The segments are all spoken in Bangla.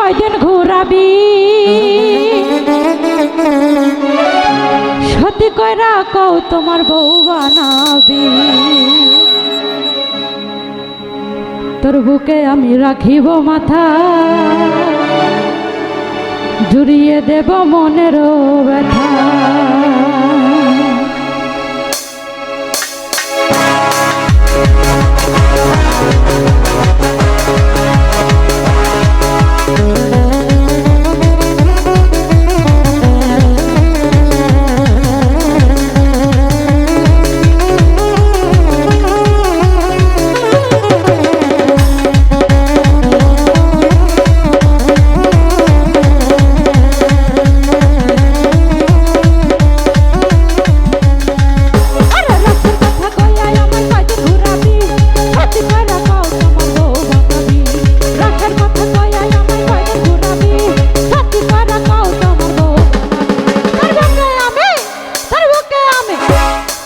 কয়দিন ঘুরাবি সত্যি কইরা কও তোমার বউ বানাবি তোর বুকে আমি রাখিব মাথা জুড়িয়ে দেব মনের ব্যথা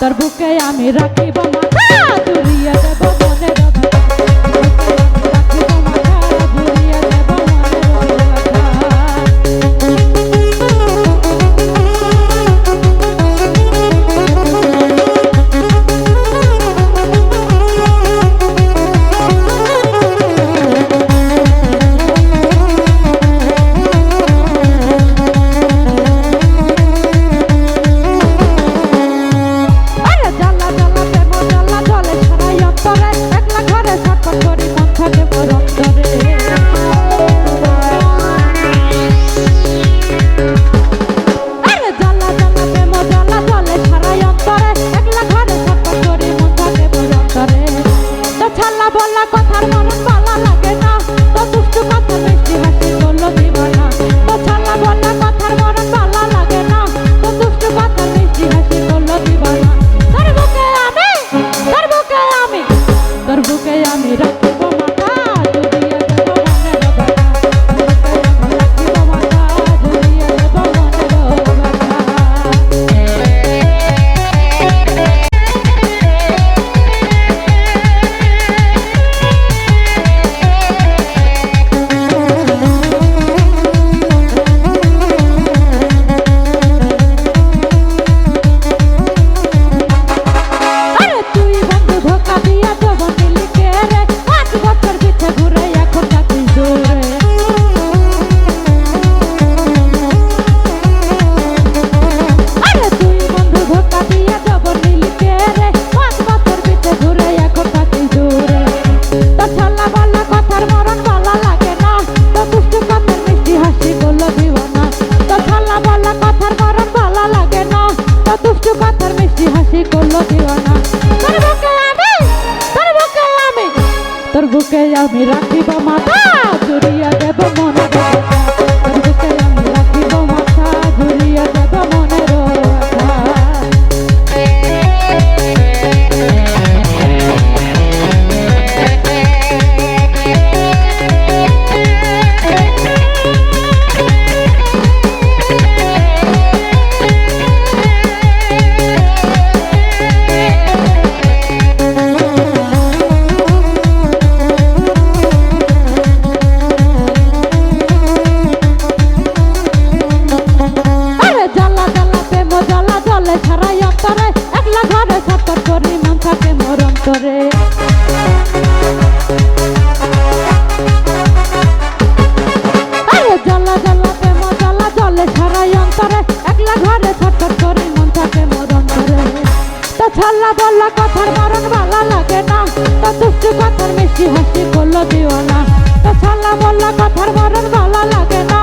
তোর বুকে আমি রাখিব মাথা জুড়িয়ে দেব মনের ব্যথা রাখিব মাথা জুড়িয়ে দেব তোর বুকে আমি রাখিব মাথা জুড়িয়ে দেব মনের ব্যথা তোর বুকে আমি রাখিব মাথা জুড়িয়ে দেব মনের করে জ্বালা জ্বালা প্রেম জ্বালা জলে ছাড়াই অন্তরে একলা ঘরে ছটফট করে মন থাকে মোর অন্তরে তো ছল্লা বল্লা কথার মরণ ভালো লাগে না তো দুষ্টু কথার মিষ্টি হাসি করলো দিও না তো ছল্লা বল্লা কথার মরণ ভালো লাগে না